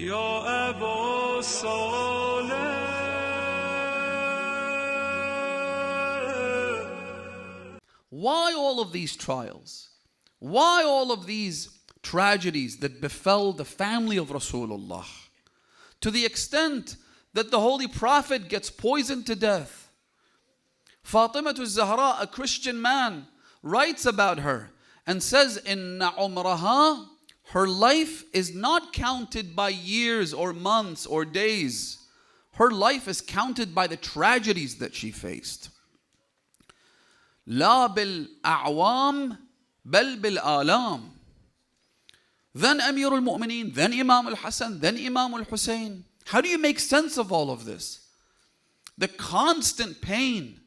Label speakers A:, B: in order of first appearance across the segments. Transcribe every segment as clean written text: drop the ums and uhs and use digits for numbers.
A: يا أبا صالح.
B: Why all of these trials? Why all of these tragedies that befell the family of Rasulullah? To the extent that the Holy Prophet gets poisoned to death. Fatima Zahra, a Christian man, writes about her and says, Inna umraha, her life is not counted by years or months or days. Her life is counted by the tragedies that she faced. لا بالأعوام بل بالآلام. Then Amir al-Mu'mineen, then Imam al-Hassan, then Imam al-Hussein. How do you make sense of all of this? The constant pain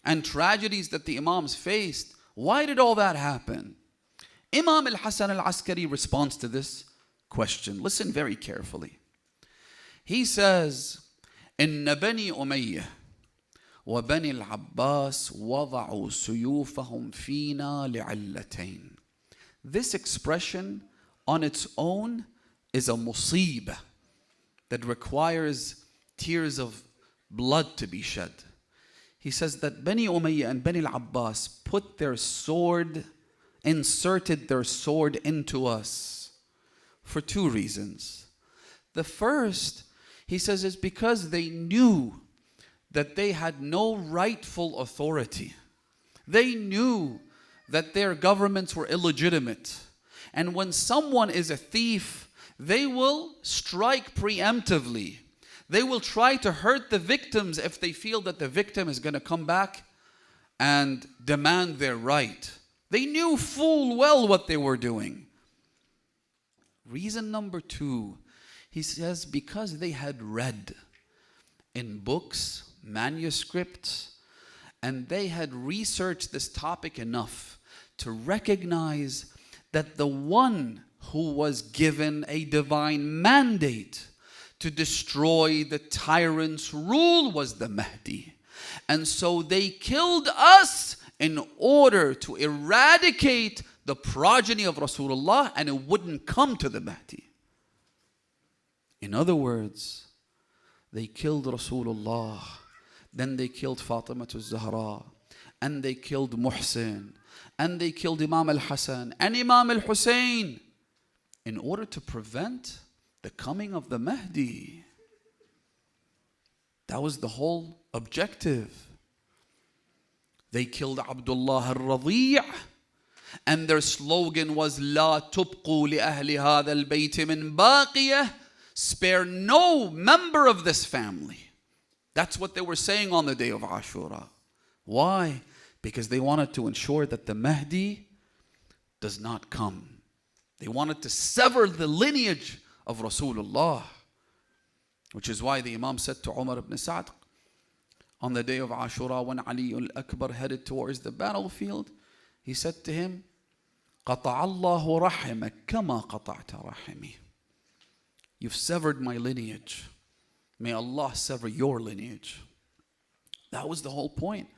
B: and tragedies that the Imams faced. Why did all that happen? Imam al-Hassan al-Askari responds to this question. Listen very carefully. He says, إن بني أمية وبني العباس وضعوا سيوفهم فينا لعلتين. This expression on its own is a musibah that requires tears of blood to be shed. He says that Bani Umayyah and Bani al-Abbas put their sword, inserted their sword into us for two reasons. The first, he says, is because they knew that they had no rightful authority. They knew that their governments were illegitimate. And when someone is a thief, they will strike preemptively. They will try to hurt the victims if they feel that the victim is going to come back and demand their right. They knew full well what they were doing. Reason number two, he says, because they had read in books, manuscripts, and they had researched this topic enough to recognize that the one who was given a divine mandate to destroy the tyrant's rule was the Mahdi. And so they killed us in order to eradicate the progeny of Rasulullah, and it wouldn't come to the Mahdi. In other words, they killed Rasulullah, then they killed Fatima Zahra, and they killed Muhsin, and they killed Imam al-Hassan and Imam al-Hussein in order to prevent the coming of the Mahdi. That was the whole objective. They killed Abdullah al-Radi', and their slogan was لا تبقوا لأهل هذا البيت من باقية. Spare no member of this family. That's what they were saying on the day of Ashura. Why? Because they wanted to ensure that the Mahdi does not come. They wanted to sever the lineage of Rasulullah. Which is why the Imam said to Umar ibn Sa'd on the day of Ashura, when Ali al-Akbar headed towards the battlefield, he said to him, قَطَعَ اللَّهُ رَحِمَكَ كَمَا قَطَعْتَ رَحِمِي. You've severed my lineage. May Allah sever your lineage. That was the whole point.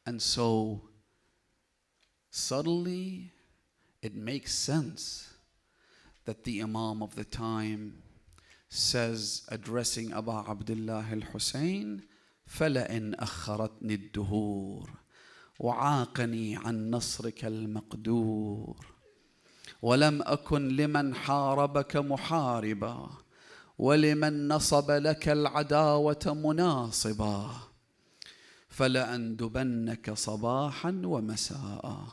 B: And so, suddenly, it makes sense that the Imam of the time says, addressing Abu Abdullah al-Hussein, فَلَئِنْ أَخَّرَتْنِي الدُّهُورِ وعاقني عن نصرك المقدور ولم أكن لمن حاربك محاربا ولمن نصب لك العداوة مناصبا فلأندبنك صباحا ومساء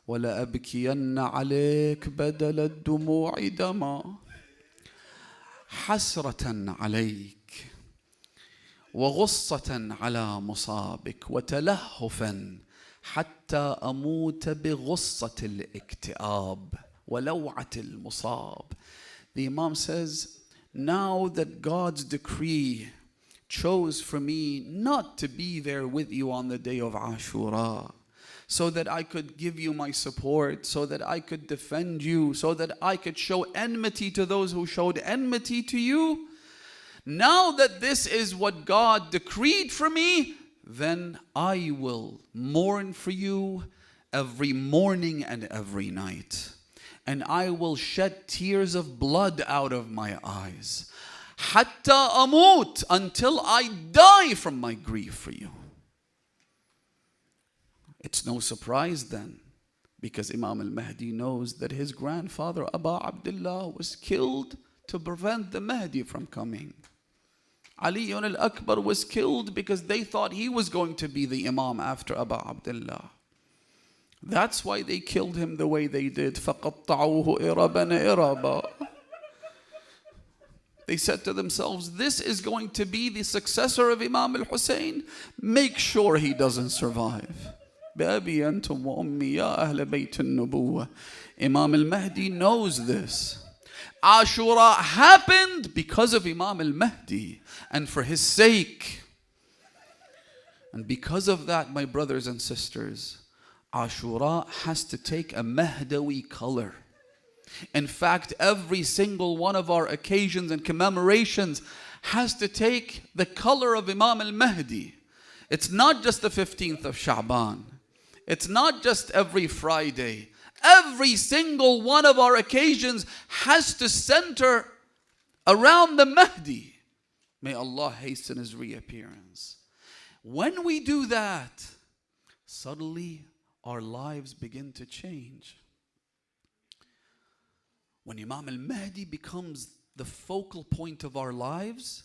B: ولأبكين عليك بدل الدموع دما حسرة عليك وغصة على مصابك وتلهفا حتى أموت بغصة الاكتئاب ولوعة المصاب. The Imam says, now that God's decree chose for me not to be there with you on the day of Ashura, so that I could give you my support, so that I could defend you, so that I could show enmity to those who showed enmity to you. Now that this is what God decreed for me, then I will mourn for you every morning and every night. and I will shed tears of blood out of my eyes. Hatta amut, until I die from my grief for you. It's no surprise then, because Imam al-Mahdi knows that his grandfather Abu Abdullah was killed to prevent the Mahdi from coming. Ali al-Akbar was killed because they thought he was going to be the Imam after Abu Abdullah. That's why they killed him the way they did. فَقَطَّعُوهُ إِرَبًا إِرَبًا. They said to themselves, this is going to be the successor of Imam al-Hussein. Make sure he doesn't survive. بأبي أنتم وأمي يا أهل بيت النبوة. Imam al-Mahdi knows this. Ashura happened because of Imam al-Mahdi and for his sake. And because of that, my brothers and sisters, Ashura has to take a Mahdawi color. In fact, every single one of our occasions and commemorations has to take the color of Imam al-Mahdi. It's not just the 15th of Sha'ban. It's not just every Friday. Every single one of our occasions has to center around the Mahdi. May Allah hasten his reappearance. When we do that, suddenly our lives begin to change. When Imam al-Mahdi becomes the focal point of our lives,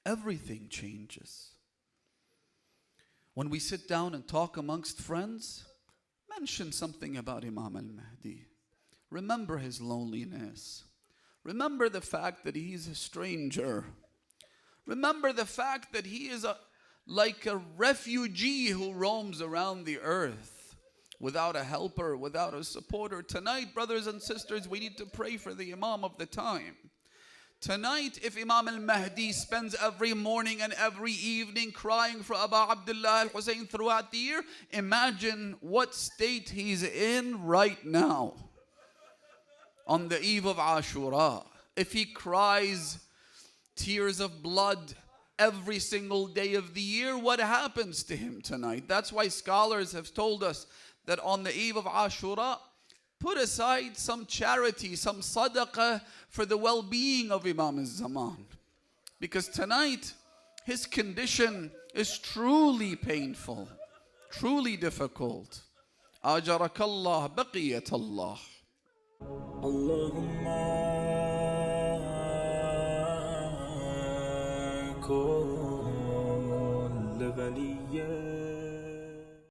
B: everything changes. When we sit down and talk amongst friends, mention something about Imam al-Mahdi. Remember his loneliness. Remember the fact that he's a stranger. Remember the fact that he is like a refugee who roams around the earth without a helper, without a supporter. Tonight, brothers and sisters, we need to pray for the Imam of the time. Tonight, if Imam al-Mahdi spends every morning and every evening crying for Abu Abdullah al-Hussein throughout the year, imagine what state he's in right now on the eve of Ashura. If he cries tears of blood every single day of the year, what happens to him tonight? That's why scholars have told us that on the eve of Ashura, put aside some charity, some sadaqah for the well-being of Imam al-Zaman. Because tonight, his condition is truly painful, truly difficult. Ajarakallah, baqiyatallah.
A: اللهم كل ولي